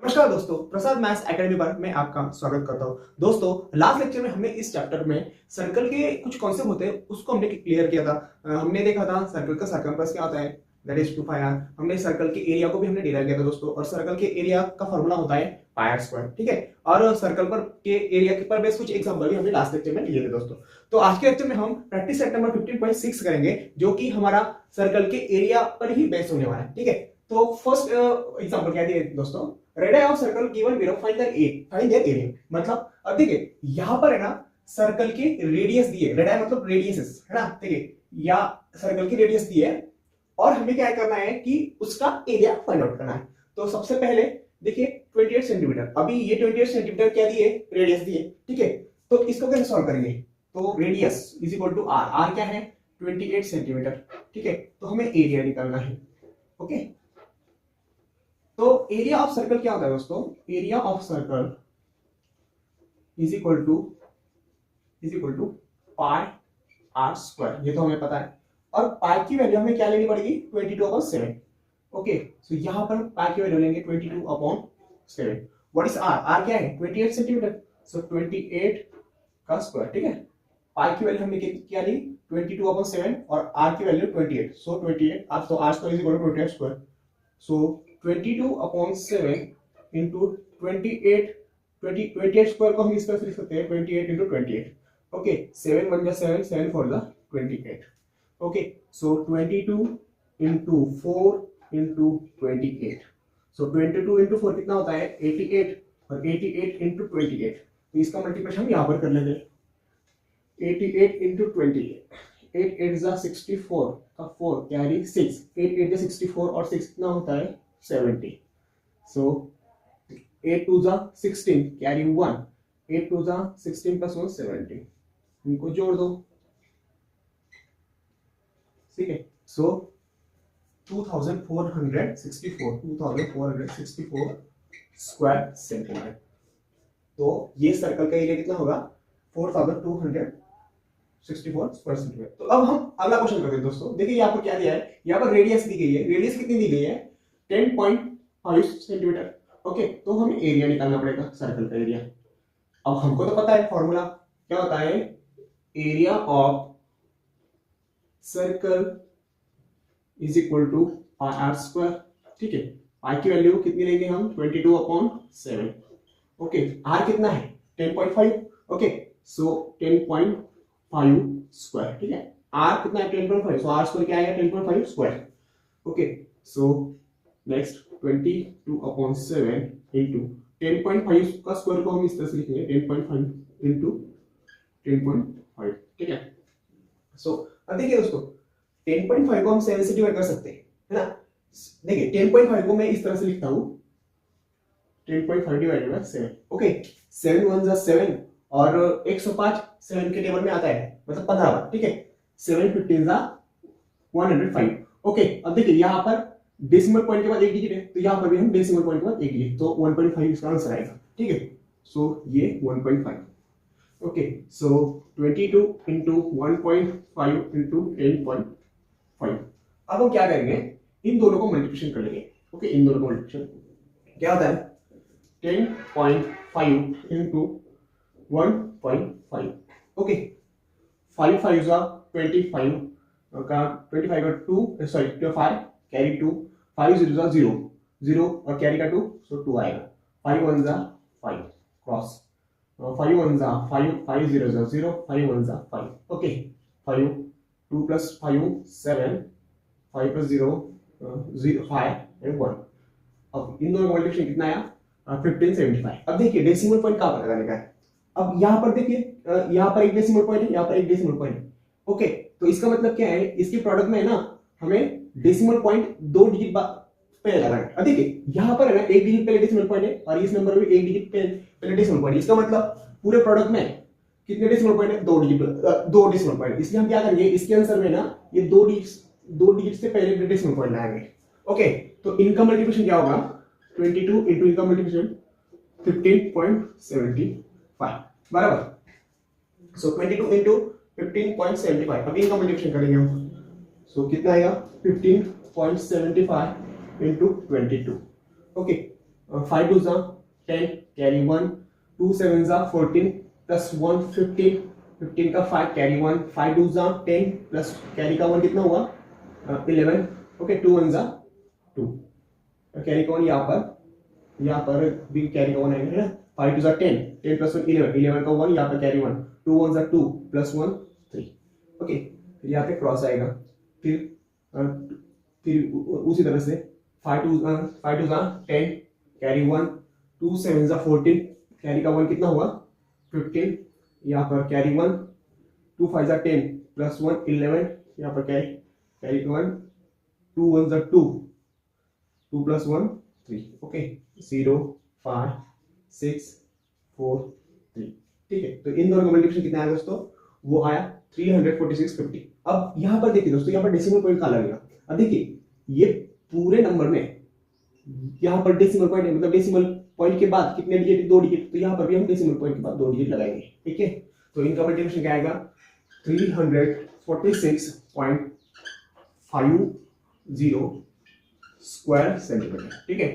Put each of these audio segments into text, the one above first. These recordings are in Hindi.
नमस्कार दोस्तों, प्रसाद मैथ्स एकेडमी पर मैं आपका स्वागत करता हूं। दोस्तों, लास्ट लेक्चर में हमने इस चैप्टर में सर्कल के कुछ कॉन्सेप्ट होते हैं उसको हमने क्लियर किया था। हमने देखा था सर्कल का सर्कमफ्रेंस क्या होता है, दैट इज 2πr। हमने सर्कल के एरिया को भी हमने डिराइव किया था दोस्तों, और सर्कल के एरिया का फॉर्मूला होता है पायर स्क्वायर, ठीक है। और सर्कल पर के एरिया के पर बेस कुछ एग्जांपल भी हमने लास्ट लेक्चर में लिए थे दोस्तों। तो आज के लेक्चर में हम प्रैक्टिस सेट नंबर 15.6 करेंगे, जो कि हमारा सर्कल के एरिया पर ही बेस होने वाला है, ठीक है। तो फर्स्ट एग्जांपल क्या दिया दोस्तों, radius of circle given below find the area. मतलब अब देखिए यहां पर है ना, सर्कल के रेडियस दिए, रेडियस मतलब रेडियसेस है ना, ठीक है, या सर्कल की रेडियस दी है और हमें क्या करना है कि उसका एरिया फाइंड आउट करना है। तो सबसे पहले देखिए 28 सेंटीमीटर, अभी ये 28 सेंटीमीटर क्या दिए, रेडियस दिए, ठीक है। तो इसको कैसे सॉल्व करेंगे, तो radius is equal to r, r क्या है 28 सेंटीमीटर, ठीक है। तो हमें एरिया निकालना है, ओके। तो एरिया ऑफ सर्कल क्या होता है दोस्तों, area of circle is equal to pi r square, ये तो हमें पता है। और पाई की वैल्यू हमें क्या लेनी पड़ेगी 22/7, ओके। सो यहां पर पाई की वैल्यू लेंगे 22/7। व्हाट इज आर, आर क्या है 28 सेंटीमीटर, सो 28 का स्क्वायर, ठीक है। पाई की वैल्यू हमने क्या ली 22/7 और आर की वैल्यू 28, सो 28 आप तो r square is equal to 28 square, so 22/7 into 28 square को हम इस तरह से लिख सकते हैं 28 into 28, okay. 7 1 7, 7 4 28, okay. So 22 into 4 into 28, so 22 into 4 कितना होता है 88, और 88 इंटू 28, तो इसका मल्टीप्लिकेशन हम यहाँ पर कर लेंगे 88 इंटू 28, 8 8 जा 64 का 4 कैरी 6, 8 8 जा 64 और 6 कितना होता है 70, so 8 2 जा 16 कैरी 1, 8 2 जा 16 प्लस 1 70, इनको जोड़ दो, ठीक है। सो 2464 स्क्वायर सेंटीमीटर। तो ये सर्कल का एरिया कितना होगा 4264 स्क्वायर सेंटीमीटर। तो अब हम अगला क्वेश्चन करते हैं दोस्तों। देखिए यहाँ पर क्या दिया है, यहाँ पर रेडियस दी गई है, रेडियस कितनी दी गई है 10.5 सेंटीमीटर, ओके। तो हमें एरिया निकालना पड़ेगा सर्कल का एरिया। अब हमको तो पता है फॉर्मूला क्या होता है, area of circle is equal to pi r square, ठीक है। पाई की वैल्यू कितनी लेंगे हम 22/7, ओके। आर कितना है 10.5, ओके। सो 10.5 स्क्वायर, ठीक है। आर कितना है 10.5, सो आर स्क्वायर क्या आएगा 10.5 square, okay. So next 22/7 into 10.5 का स्क्वायर को हम इस तरह से लिखेंगे 10.5 इंटू 10.5, ठीक है। सो अब देखिए दोस्तों 10.5 को हम 7 से डिवाइड कर सकते हैं, है ना। देखिए 10.5 को मैं इस तरह से लिखता हूं 10.5 डिवाइडेड बाय 7, ओके। 7 1 जा 7 और 105 7 के टेबल में आता है, मतलब 15 बार, ठीक है। 7 15 जा 105, ओके। अब देखिए यहाँ पर डेसिमल पॉइंट के बाद एक डिजिट है, तो यहाँ पर भी हम डेसिमल पॉइंट के बाद एक डिजिट, तो 1.5 इसका आंसर आएगा, ठीक है। सो ये 1.5, ओके। So 22 into 1.5 into 10.5। अब हम क्या करेंगे, इन दोनों को मल्टीप्लिकेशन कर लेंगे, ओके। इन दोनों को मल्टीप्लिकेशन क्या होता है 10.5 इंटू 1.5, ओके। 5 5 जा 25 का 25 का 2 सॉरी 5 कैरी 2, 5 0 जा 0 0 और कैरी का 2, सो 2 आएगा। 5 1 जा 5 क्रॉस, 5 1 जा 5, 5 0 जा 0, 5 1 जा 5, ओके। 5 2 plus 5 7, 5 plus 0 0 5 and 1। अब इन दोनों मल्टीप्लिकेशन कितना आया 1575। अब देखिए डेसिमल पॉइंट कहां पर लगाने का है। अब यहां पर देखिए यहां पर एक डेसिमल पॉइंट है, यहां पर एक डेसिमल पॉइंट है, ओके। तो इसका मतलब क्या है, इसके प्रोडक्ट में है ना हमें डेसिमल पॉइंट 2 डिजिट पहले लगाना है। अब देखिए यहां पर है ना 1 डिजिट पहले डेसिमल पॉइंट है और इस नंबर में 1 डिजिट पहले डेसिमल पॉइंट है। इसका मतलब पूरे प्रोडक्ट में कितने डेसिमल पॉइंट है 2 डिजिट, 2 डेसिमल पॉइंट। इसलिए हम क्या करेंगे, इसके आंसर में ना ये 2 डिजिट से पहले डेसिमल पॉइंट लगाएंगे, ओके। तो इनका मल्टीप्लिकेशन क्या होगा 22 इंटू इनका मल्टीप्लिकेशन 15.75 बराबर। सो 22 इंटू 15.75, अब इनका मल्टीप्लिकेशन करेंगे हम, सो कितना आएगा 15.75 इंटू 22, ओके। 5 2 जा 10 कैरी 1, 2 7 जा 14 प्लस 1 15, 15 का 5 कैरी 1, 5 2 जा 10 प्लस कैरी का 1 कितना हुआ 11, ओके 2 1 जा 2, कैरी का 1 यहाँ पर भी कैरी का 1 आएगा है ना, 5 2 जा 10, 10 प्लस 1 11, 11 का 1 यहाँ पर कैरी 1, 2 1 जा 2 प्लस 1 3, ओके फिर यहाँ पे क्रॉस आएगा, फिर उसी तरह से 5 2 जा 10 कैरी 1, 2 7 जा 14, कैरी का 1 कितना हुआ 15, यहाँ पर कैरी 1, 2 5 जा 10 प्लस 1 11, यहाँ पर कैरी का 1, 2 1 जा 2, 2 प्लस 1 3, ओके 0 5 6 4 3, ठीक है। तो इन दोनों का मल्टीप्लिकेशन कितना आया दोस्तों, वो आया 34650। अब यहाँ पर देखिए दोस्तों, यहाँ पर डेसिमल पॉइंट कहाँ लगेगा, अब देखिए ये पूरे नंबर में यहाँ पर डेसिमल पॉइंट है, मतलब डेसिमल पॉइंट के बाद कितने डिजिट, 2 डिजिट, तो यहाँ पर भी हम डेसिमल पॉइंट के बाद 2 डिजिट लगाएंगे, ठीक है। तो इनका मल्टीप्लिकेशन क्या आएगा 346.50 स्क्वायर सेंटीमीटर, ठीक है।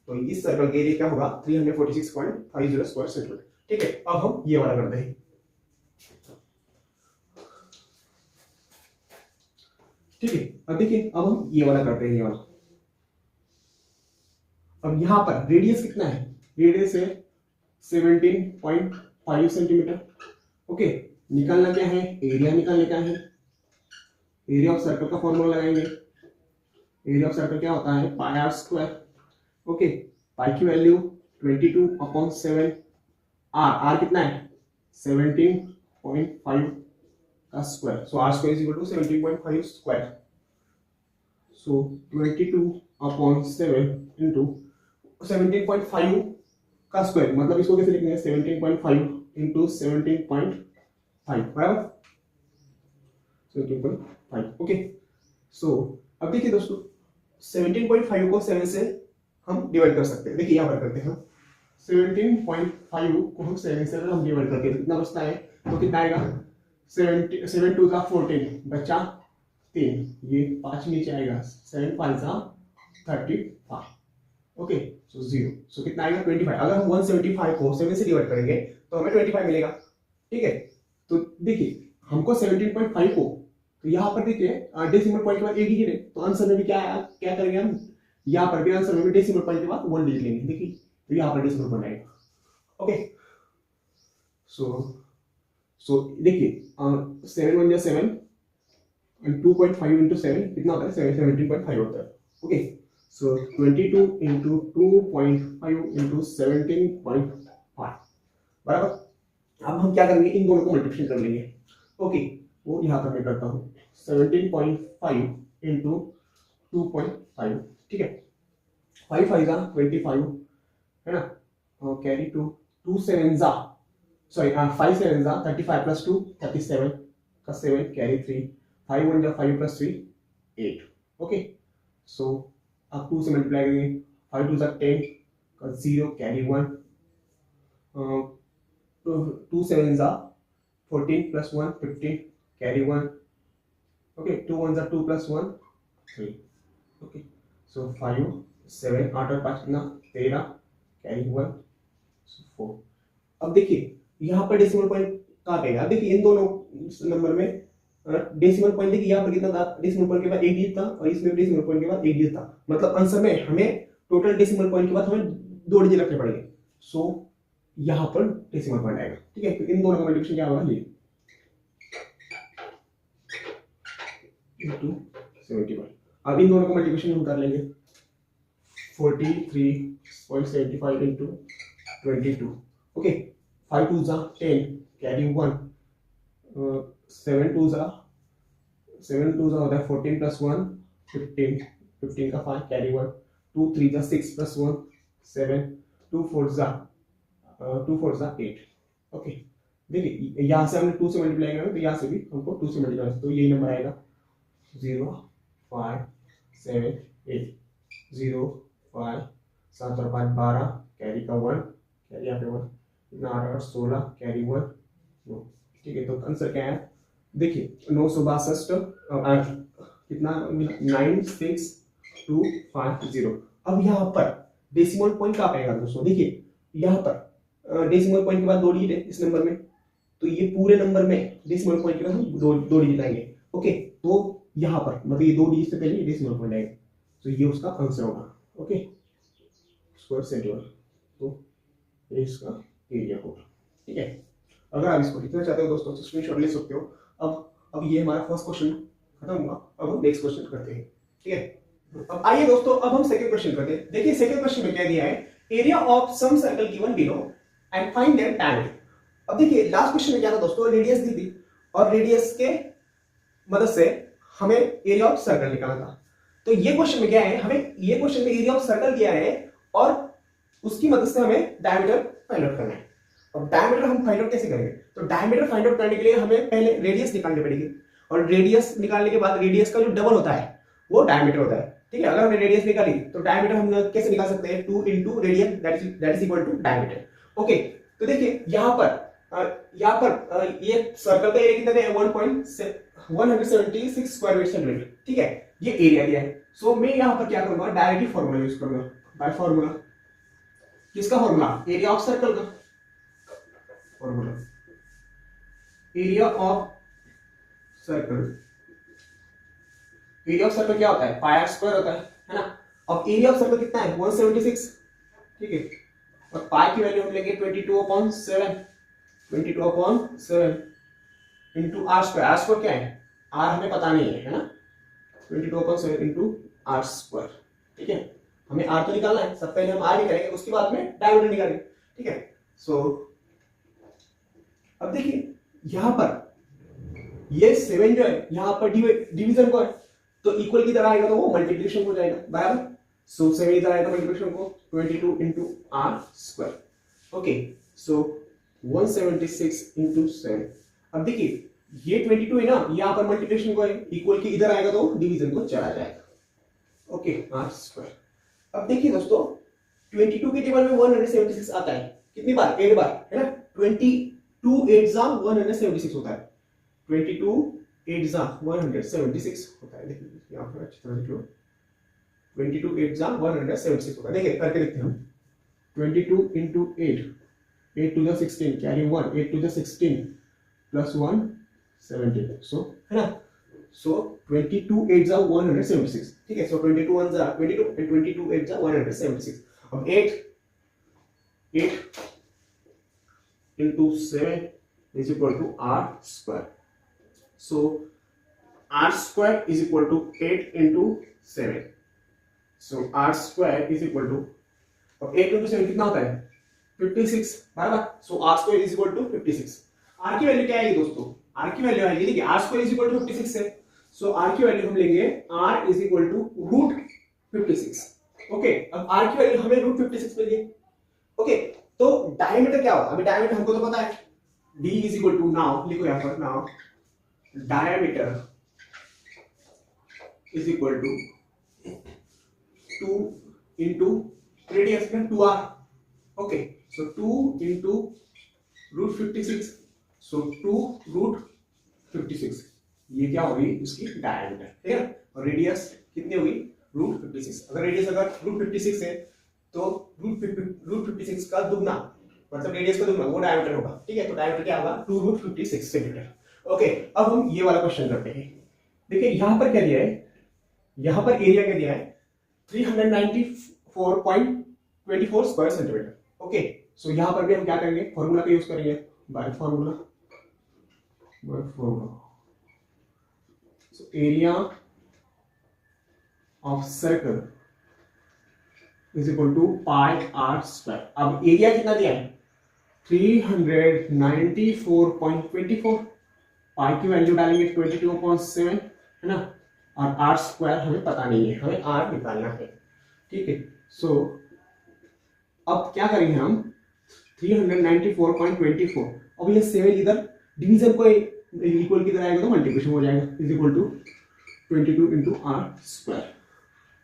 तो इस सर्कल के एरिया क्या होगा 346.50 स्क्वायर सेंटीमीटर, ठीक है। अब हम ये वाला करते हैं, ठीक है। अब देखिए अब हम ये वाला करते हैं, ये वाला। अब यहां पर रेडियस कितना है, रेडियस है 17.5 सेंटीमीटर, ओके। निकालना क्या है, एरिया निकालने का है, एरिया ऑफ सर्कल का फॉर्मूला लगाएंगे, एरिया ऑफ सर्कल क्या होता है pi r square, okay. Pi की वैल्यू 22/7, आर कितना है 17.5 का square, so r square is equal to 17.5 square, so 22/7 into 17.5 का स्क्वायर, मतलब इसको कैसे लिखेंगे 17.5 इंटू 17.5 बराबर 17.5, ओके। सो अब देखिए दोस्तों 17.5 को 7 से हम डिवाइड कर सकते हैं, देखिए यहाँ पर करते हैं हम 17.5 को हम 7 से हम डिवाइड करके कितना बचता है, तो कितना आएगा 7 2 जा 14 बचा 3, ये 5 नीचे आएगा 7 5 जा 35, ओके। सो 0, सो कितना आएगा 25। अगर हम 175 को 7 से डिवाइड करेंगे तो हमें 25 मिलेगा, ठीक है। तो देखिए हमको 17.5 को, तो यहाँ पर देखिए डेसिमल पॉइंट के बाद एक डिजिट है, तो आंसर में भी क्या करेंगे हम, यहाँ पर भी आंसर में भी डेसिमल पॉइंट के बाद 1 डिजिट लेंगे, देखिए तो यहाँ पर डेसिमल पॉइंट आएगा, ओके। सो देखिए 7 1 जा 7 and 2.5 into 7 कितना होता है 17.5 होता है, ओके। सो 22 into 2.5 into 17.5 बराबर। अब हम क्या करेंगे, इन दोनों को मल्टीप्लिकेशन कर लेंगे, ओके। वो यहाँ पर मैं करता हूँ 17.5 into 2.5, ठीक है। 5 5 जा 25 है ना, कैरी 2, 2 7 जा 5 7 जा 35 प्लस 2 37 का 7 कैरी 3, 5 1 जा 5 प्लस 3 8, ओके। सो आप 2 से मल्टीप्लाई करेंगे, 5 2 जा 10 का 0 कैरी 1, 2 7 जा 14 प्लस 1 15 कैरी 1, ओके। 2 1 जा 2 प्लस 1 3, ओके। सो 5 7 8 और 5 कितना 13 कैरी 1 4। अब देखिए यहाँ पर डेसिमल पॉइंट कहाँ पे, देखिए इन दोनों नंबर में डेसिमल पॉइंट देखिए यहाँ पर कितना था, डेसिमल पॉइंट के बाद एक डिजिट था और इसमें डेसिमल पॉइंट के बाद एक डिजिट था, मतलब आंसर में हमें टोटल डेसिमल पॉइंट के बाद हमें 2 डिजिट रखने पड़ेंगे, सो यहाँ पर डेसिमल पॉइंट आएगा, ठीक है। तो इन दोनों का मल्टीप्लिकेशन क्या होगा, ये into 71। अब इन दोनों का मल्टीप्लिकेशन हम कर लेंगे 43.75 into 22, ओके। 5 2 जा 10 कैरी 1, 7 2 जा होता है 14 प्लस 1 15 का 5 कैरी 1, 2 3 जा 6 प्लस 1 7, 2 4 जा 8, ओके। देखिए यहाँ से हमने 2 से मल्टीप्लाई करेंगे तो यहाँ से भी हमको 2 से मल्टीप्लाई, तो यही नंबर आएगा 0 5 7 8 0 5 7 और 5 12 कैरी का 1 कैरी यहाँ पे 1 कितना 8 और 16 कैरी 1 9, ठीक है। तो आंसर क्या है, देखिए 962 कितना 9625 0। अब यहाँ पर डेसिमल पॉइंट कहाँ आएगा दोस्तों, देखिए यहाँ पर डेसिमल पॉइंट के बाद 2 डिजिट है इस नंबर में, तो ये पूरे नंबर में डेसिमल पॉइंट के बाद हम दो डिजिट आएंगे। ओके, तो यहाँ पर मतलब ये 2 डिजिट से पहले डेसिमल पॉइंट आएगा, तो ये उसका आंसर होगा। ओके, स्क्वायर सेंटीमीटर, तो ये इसका एरिया होगा। ठीक है, अगर आप इसको लिखना चाहते हो दोस्तों तो स्क्रीनशॉट ले सकते हो। अब ये हमारा फर्स्ट क्वेश्चन खत्म हुआ, अब हम नेक्स्ट क्वेश्चन करते हैं। ठीक है, अब आइए दोस्तों अब हम सेकंड क्वेश्चन करते हैं। देखिए सेकंड क्वेश्चन में क्या दिया है, area of some circle given below and find their diameter. अब देखिए लास्ट क्वेश्चन में क्या था दोस्तों, रेडियस दी थी और रेडियस के मदद से हमें एरिया ऑफ सर्कल निकालना था। तो ये क्वेश्चन में क्या है, हमें ये क्वेश्चन में एरिया ऑफ सर्कल दिया है और उसकी मदद से हमें डायमीटर फाइंड आउट करना है। अब डायमीटर हम फाइंड आउट कैसे करेंगे, तो डायमीटर फाइंड आउट करने के लिए हमें पहले रेडियस निकालनी पड़ेगी और रेडियस निकालने के बाद रेडियस का जो डबल होता है वो डायमीटर होता है। ठीक है, अगर हमने रेडियस निकाली तो डायमीटर हम कैसे निकाल सकते हैं, 2 into radius that is equal to diameter. Okay, तो देखिए यहाँ पर ये सर्कल का एरिया कितना है, 176 स्क्वायर मीटर सेंटीमीटर। ठीक है, ये एरिया दिया है। सो मैं यहाँ पर क्या करूंगा, डायरेक्टली फॉर्मूला यूज करूंगा, बाय फॉर्मूला। किसका फॉर्मूला, एरिया ऑफ सर्कल का formula, area of circle. Area of circle क्या होता है, पाई आर स्क्वायर होता है ना। अब एरिया ऑफ सर्कल कितना है, 176। ठीक है, और पाई की वैल्यू हम लेंगे 22/7 into r square. R square क्या है, आर हमें पता नहीं है ना, 22/7 इंटू आर स्क्वायर। ठीक है, हमें आर तो निकालना है, सब पहले हम आर निकालेंगे उसके बाद में डायमीटर निकालेंगे। ठीक है, सो अब देखिए यहां पर ये 7 जो है यहाँ पर डिवीजन को है, तो इक्वल की तरह आएगा तो वो मल्टीप्लिकेशन हो जाएगा, बराबर। सो 7 इधर आएगा मल्टीप्लिकेशन को 22 into r square. Okay, so 176 into 7। अब देखिए ये 22 है ना, यहाँ पर मल्टीप्लिकेशन को है, इक्वल की इधर आएगा तो डिवीजन को चला जाएगा। Okay, r square. अब देखिए दोस्तों 22 के टेबल में 176 आता है, कितनी बार, 8 बार है ना। 22 8 जा 176 होता है, 22 8 जा 176 होता है। देखिए यहाँ पर अच्छी तरह देख लो, 22 8 जा 176 होता है। देखिए करके देखते हैं हम, 22 into 8, 8 to the 16 carry 1, 8 to the 16 plus 1 17, सो है ना। सो 22 8 जा 176। ठीक है, सो 22 1 जा 22 and 22 8 जा 176। अब 8 into 7 is equal to r square. So r square is equal to 8 into 7. So r square is equal to, अब 8 into 7 कितना होता है, 56, बराबर। So r square is equal to 56। r की वैल्यू क्या आएगी दोस्तों, r की वैल्यू आएगी, देखिए r square is equal to 56 है, so r की वैल्यू हम लेंगे r is equal to root 56। Okay, अब r की वैल्यू हमें रूट 56 मिल गई। ओके, तो डायमीटर क्या होगा, अभी डायमीटर हमको तो पता है, d is equal to, now लिखो यहाँ पर, now diameter is equal to 2 into radius में 2r। okay, so 2 into root 56, so 2 root 56, ये क्या होगी इसकी डायमीटर। ठीक है, और रेडियस कितनी होगी, रूट 56। अगर रेडियस अगर रूट 56 है तो रूट 56 का दुगना, मतलब रेडियस का दुगना वो डायमीटर होगा। ठीक है, तो डायमीटर क्या होगा, 2 रूट 56 सेंटीमीटर। ओके, अब हम ये वाला क्वेश्चन करते हैं। देखिए यहां पर क्या दिया है, यहां पर एरिया क्या दिया है, 394.24 स्क्वायर सेंटीमीटर। ओके, सो यहां पर भी हम क्या करेंगे, फॉर्मूला का यूज करेंगे, by formula. So area of circle is equal to pi r square. अब एरिया कितना दिया है, 394.24, पाई की वैल्यू डालेंगे 22/7 है ना, और आर स्क्वायर हमें पता नहीं है, हमें आर निकालना है। ठीक है, सो अब क्या करेंगे हम, 394.24, अब ये 7 इधर डिवीजन को इक्वल की तरह आएगा तो मल्टीप्लिकेशन हो जाएगा, is equal to 22 into r square.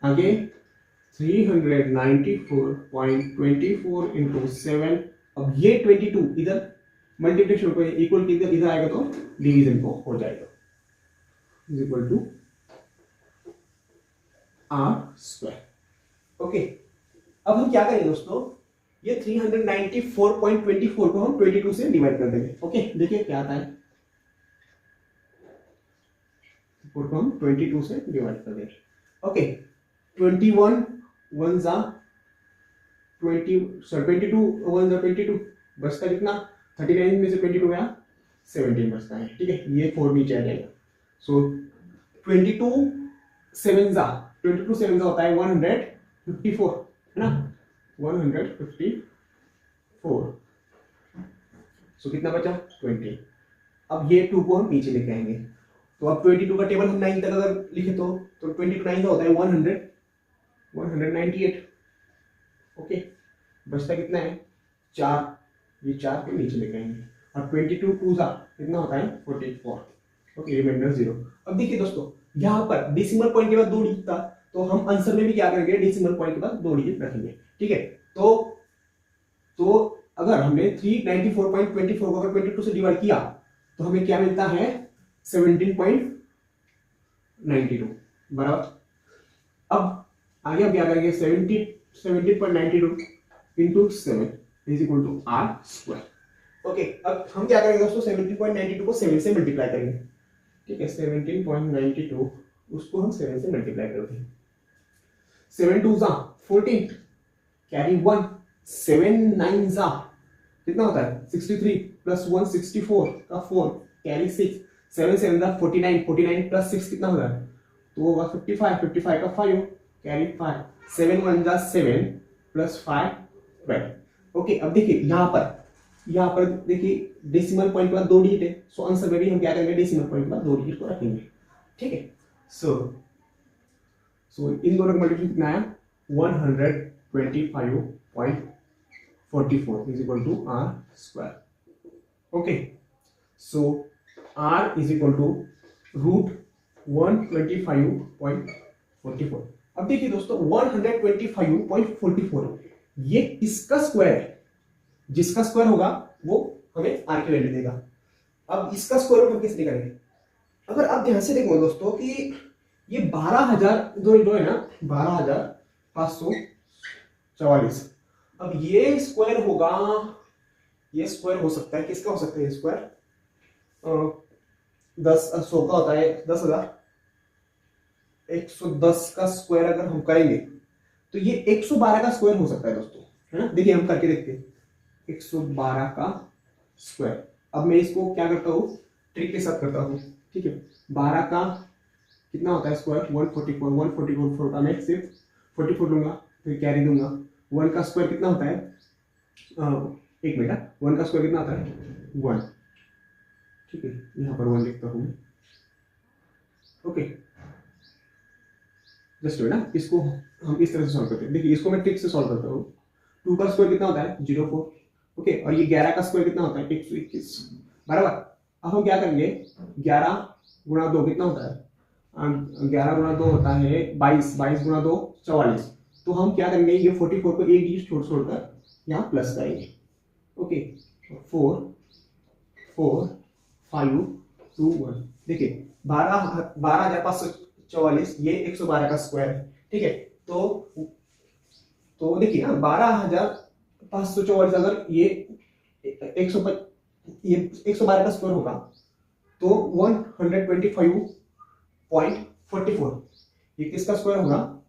आगे 394.24 इंटू 7, अब ये 22 इधर मल्टीप्लिकेशन को इक्वल की इधर आएगा तो डिवीजन को हो जाएगा, is equal to r square. Okay, अब हम क्या करेंगे दोस्तों, ये 394.24 को हम 22 से डिवाइड कर देंगे। ओके, देखिए क्या आता है, को हम 22 से डिवाइड कर देंगे। ओके, 21 1 जा 22 1 जा 22, बचता कितना, 39 में से 22 गया 17 बचता है। ठीक है, ये 4 नीचे आ जाएगा। सो 22 7 जा होता है 154, है ना, 154। सो कितना बचा 20। अब ये 2 को हम नीचे लेके आएंगे, तो अब 22 का टेबल हम 9 तक अगर लिखे तो 22 9 का होता है 198। ओके, बचता कितना है 4, ये 4 के नीचे लेके आएंगे। अब 22 2 जा कितना होता है 44। Okay, reminder 0। अब देखिए दोस्तों, यहाँ पर डेसिमल पॉइंट के बाद 2 डिजिट था, तो हम आंसर में भी क्या करेंगे, डेसिमल पॉइंट के बाद 2 डिजिट रखेंगे। ठीक है, तो अगर हमने 394.24 को अगर 22 से डिवाइड किया तो हमें क्या मिलता है 17.92 बराबर। अब आगे हम क्या करेंगे, 17.92 into 7 is equal to r square. Okay, अब हम क्या करेंगे दोस्तों, 17.92 को 7 से मल्टीप्लाई करेंगे। ठीक है, 17.92 उसको हम 7 से मल्टीप्लाई करते हैं। 7 2 जा 14, कैरी 1, 7 9 जा कितना होता है 63 प्लस 1 64 का 4, कैरी 6, 7 7 जा 49, 49 प्लस 6 कितना होगा, तो होगा 55, 55 का 5, कैरी 5, 7 1 जा 7 प्लस 5 12। ओके, अब देखिए यहाँ पर देखिए डेसिमल पॉइंट के बाद 2 डिजिट है, सो आंसर में भी हम क्या करेंगे, डेसिमल पॉइंट के बाद 2 डिजिट को रखेंगे। ठीक है, सो इन दोनों का मल्टीप्लिकेशन कितना आया 125.44 is equal to r square. Okay, so r is equal to root 125.44। अब देखिए दोस्तों 125.44 ये किसका स्क्वायर है, जिसका स्क्वायर होगा वो हमें r की वैल्यू देगा। अब इसका स्क्वायर रूट हम किस लिए करेंगे, अगर आप ध्यान से देखो दोस्तों कि ये 12,000 जो है ना 12,544, अब ये स्क्वायर होगा, ये स्क्वायर हो सकता है, किसका हो सकता है ये स्क्वायर 100 का होता है 10,000, 110 का स्क्वायर अगर हम करेंगे तो ये 112 का स्क्वायर हो सकता है दोस्तों, है ना। देखिए हम करके देखते हैं 112 का स्क्वायर। अब मैं इसको क्या करता हूँ, ट्रिक के साथ करता हूँ। ठीक है, 12 का कितना होता है स्क्वायर 144 का मैं सिर्फ 44 लूंगा, फिर कैरी दूंगा। 1 का स्क्वायर कितना होता है, एक मिनट, 1 का स्क्वायर कितना होता है 1। ठीक है, यहाँ पर 1 लिखता हूँ। ओके, जस्ट ना इसको हम इस तरह से सॉल्व करते हैं। देखिए इसको मैं ट्रिक से सॉल्व करता हूँ। 2 का स्क्वायर कितना होता है 04। ओके, और ये 11 का स्क्वायर कितना होता है 121 बराबर। अब हम क्या करेंगे 11 गुणा 2 कितना होता है 11 गुणा 2 होता है 22, 22 गुणा 2 44। तो हम क्या करेंगे ये 44 को एक डिजिट छोड़कर यहाँ प्लस करेंगे। ओके, 4 4 5 2 1। देखिए 12,544 ये 112 का स्क्वायर है। ठीक है, तो देखिए ना 12,544 अगर ये 112 का स्क्वायर होगा तो 125.44 ये किसका स्क्वायर होगा,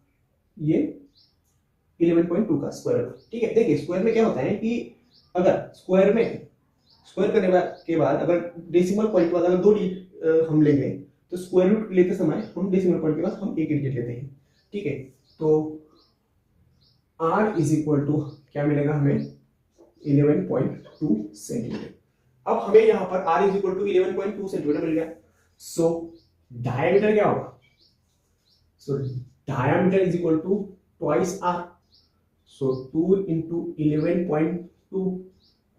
ये 11.2 का स्क्वायर होगा। ठीक है, देखिए स्क्वायर में क्या होता है कि अगर स्क्वायर करने के बाद अगर डेसिमल पॉइंट के बाद अगर 2 डिजिट हम लेंगे तो स्क्वायर रूट लेते समय हम डेसिमल पॉइंट के बाद हम एक डिजिट लेते हैं। ठीक है, तो r इज इक्वल टू क्या मिलेगा हमें 11.2 सेंटीमीटर। अब हमें यहाँ पर r is equal to 11.2 centimetre मिल गया। सो डायमीटर क्या होगा, so diameter is equal to twice r। So 2 into 11.2,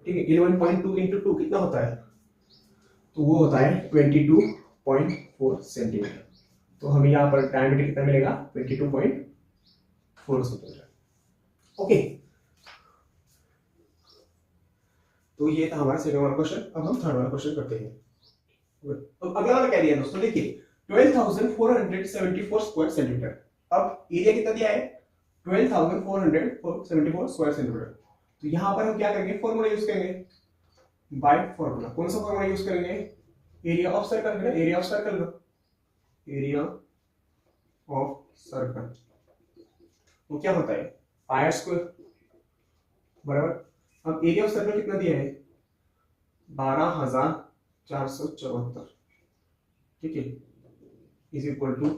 ठीक है 11.2 इंटू 2 कितना होता है, तो वो होता है 22.4 सेंटीमीटर। तो हमें यहाँ पर डायमीटर कितना मिलेगा 22.4 सेंटीमीटर। ओके, तो ये था हमारा सेकंड वाला क्वेश्चन। अब हम थर्ड वाला क्वेश्चन करते हैं। अब अगला वाला क्या दिया दोस्तों, देखिए 12,474 स्क्वायर सेंटीमीटर। अब एरिया कितना दिया है 12,474 स्क्वायर सेंटीमीटर। तो यहाँ पर हम क्या करेंगे, फॉर्मूला यूज करेंगे, बाय फॉर्मूला। कौन सा फॉर्मूला यूज करेंगे, एरिया ऑफ सर्कल है ना, area of circle low, area of circle वो क्या होता है, पाई स्क्वायर बराबर। अब एरिया ऑफ सर्कल कितना दिया है, 12,474, ठीक है, इज इक्वल टू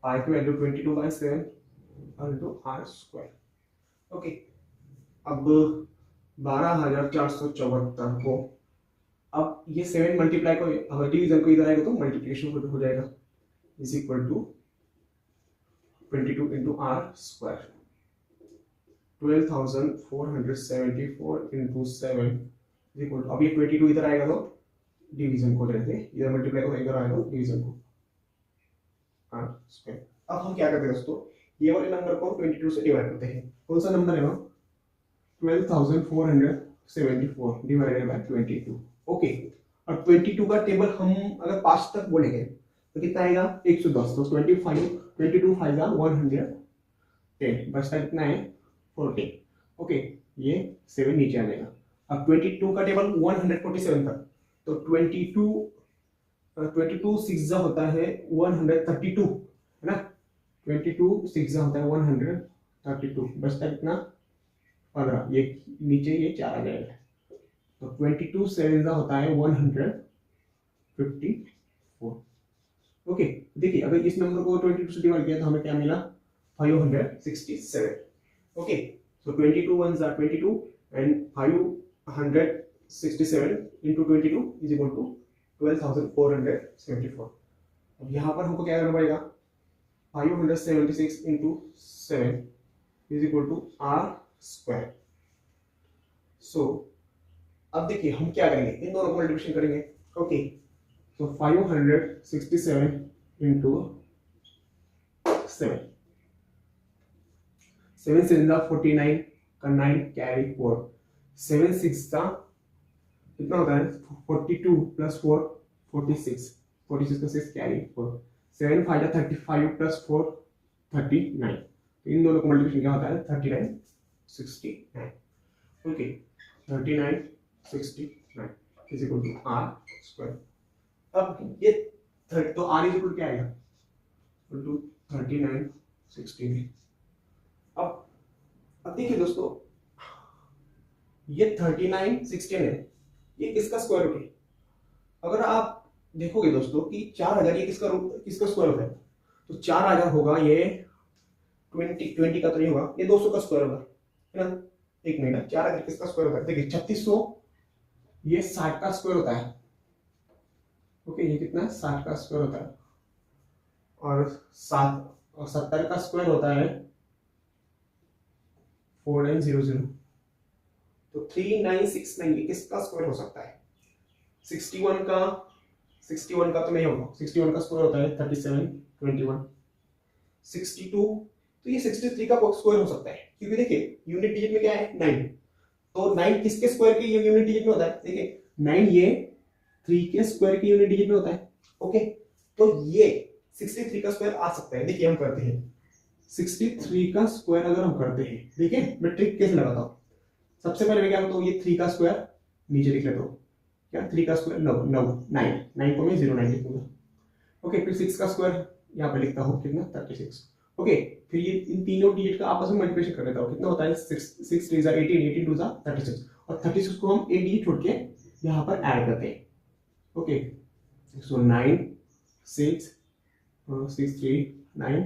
पाई की value 22/7 into r square. Okay, अब 12,474 को, अब ये 7 मल्टीप्लाई को, अगर डिवीजन को इधर आएगा तो मल्टीप्लिकेशन हो जाएगा, is equal to 22 into r square. 12,474 into 7 is equal to, अब ये 22 इधर आएगा तो डिवीजन को रहते, इधर मल्टीप्लाई को इधर आएगा तो डिवीजन को आर स्क्वायर। अब हम क्या करते हैं दोस्तों, ये वाले नंबर को 22 से डिवाइड करते हैं। कौन सा नंबर है वो, 12,474 डिवाइडेड बाय 22। ओके, और 22 का टेबल हम अगर 5 तक बोलेंगे तो कितना आएगा, 110। तो 22 5 110, बचता कितना है, 14। ओके, ये 7 नीचे आ जाएगा। अब 22 का टेबल 147 तक, तो 22 6 होता है 132, है ना, 22 6 होता है 132, बचता कितना, 15, ये नीचे ये 4 आ जाएगा। तो 22 7 होता है 154। ओके, देखिए अगर इस नंबर को 22 से डिवाइड किया तो हमें क्या मिला, 567। Okay, so 22 1s are 22 and 567 into 22 is equal to 12,474। अब यहाँ पर हमको क्या करना पड़ेगा, 576 into 7 is equal to r square। सो अब देखिए हम क्या करेंगे, इन दोनों को मल्टीप्लिकेशन करेंगे। ओके, तो 567 into 7, 7 7 49 का 9 कैरी 4, 7 6 का कितना होता है, 42 प्लस 4 46, 46 का 6 कैरी 4, 7 5 35 प्लस 4 39। तो इन दोनों को मल्टीप्लिकेशन क्या होता है, 39 69। Okay, 39 69 is equal to r square. अब ये तो आर इज इक्वल क्या आएगा, इक्वल टू 39 69। अब देखिए दोस्तों, ये 39 16 है, ये किसका स्क्वायर रूट है। अगर आप देखोगे दोस्तों कि 4000 ये किसका स्क्वायर होता है, तो 4000 होगा ये 20 का तो नहीं होगा, ये 200 का स्क्वायर होगा, है ना। एक मिनट, 4000 किसका स्क्वायर होता है, देखिए 3600 ये 60 का स्क्वायर होता है। ओके, ये कितना है, 60 का स्क्वायर होता है, और 70 का स्क्वायर होता है 4900। तो 3969 ये किसका स्क्वायर हो सकता है, 61 का तो नहीं होगा, 61 का स्क्वायर होता है 37 21। 62, तो ये 63 का स्क्वायर हो सकता है, क्योंकि देखिए यूनिट डिजिट में क्या है, 9। तो 9 किसके स्क्वायर की यूनिट डिजिट में होता है, देखिए 9 ये 3 के स्क्वायर की यूनिट डिजिट में होता है। ओके, तो ये 63 का स्क्वायर आ सकता है। देखिए हम करते हैं 63 का स्क्वायर, अगर हम करते हैं, देखिए मैं ट्रिक कैसे लगाता हूँ। सबसे पहले मैं क्या करता हूँ, ये 3 का स्क्वायर नीचे लिख लेता हूँ, क्या 3 का स्क्वायर 9 को मैं 09 लिखूंगा। ओके, फिर 6 का स्क्वायर यहाँ पे लिखता हूँ, कितना 36। ओके, फिर ये इन तीनों डिजिट का आपस में मल्टीप्लिकेशन कर लेता हूँ, कितना होता है 6 3 18 18 2 36, और 36 को हम एक डिजिट छोड़ के यहाँ पर ऐड करते हैं। ओके, सो 9 6 6 3 9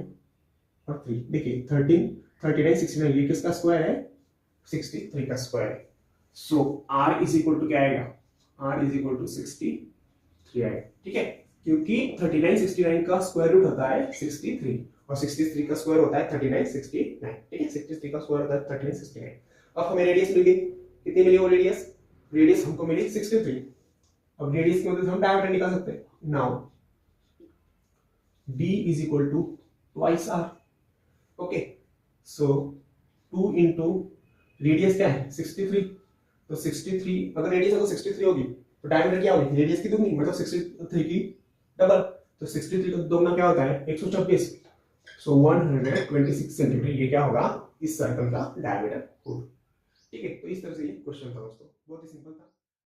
और 3, देखिए 13 39 69 ये किसका स्क्वायर है, 63 का स्क्वायर है। सो r इज इक्वल टू क्या आएगा, r इज इक्वल टू 63 आएगा, ठीक है, क्योंकि 39 69 का स्क्वायर रूट होता है 63, और 63 का स्क्वायर होता है 39 69, ठीक है, 63 का स्क्वायर होता है 39 69। अब हमें रेडियस मिल गई, कितनी मिली वो रेडियस हमको मिली 63। अब रेडियस की मदद से हम डायमीटर निकाल सकते हैं। Now d is equal to twice r। Okay, so 2 into radius क्या है 63, तो 63 अगर रेडियस अगर 63 होगी तो डायमीटर क्या होगी, रेडियस की दुगनी, मतलब 63 की डबल। तो 63 का दोगुना क्या होता है 126, सो 126 सेंटीमीटर ये क्या होगा, इस सर्कल का डायमीटर होगा। ठीक है, तो इस तरह से ये क्वेश्चन था दोस्तों, बहुत ही सिंपल था।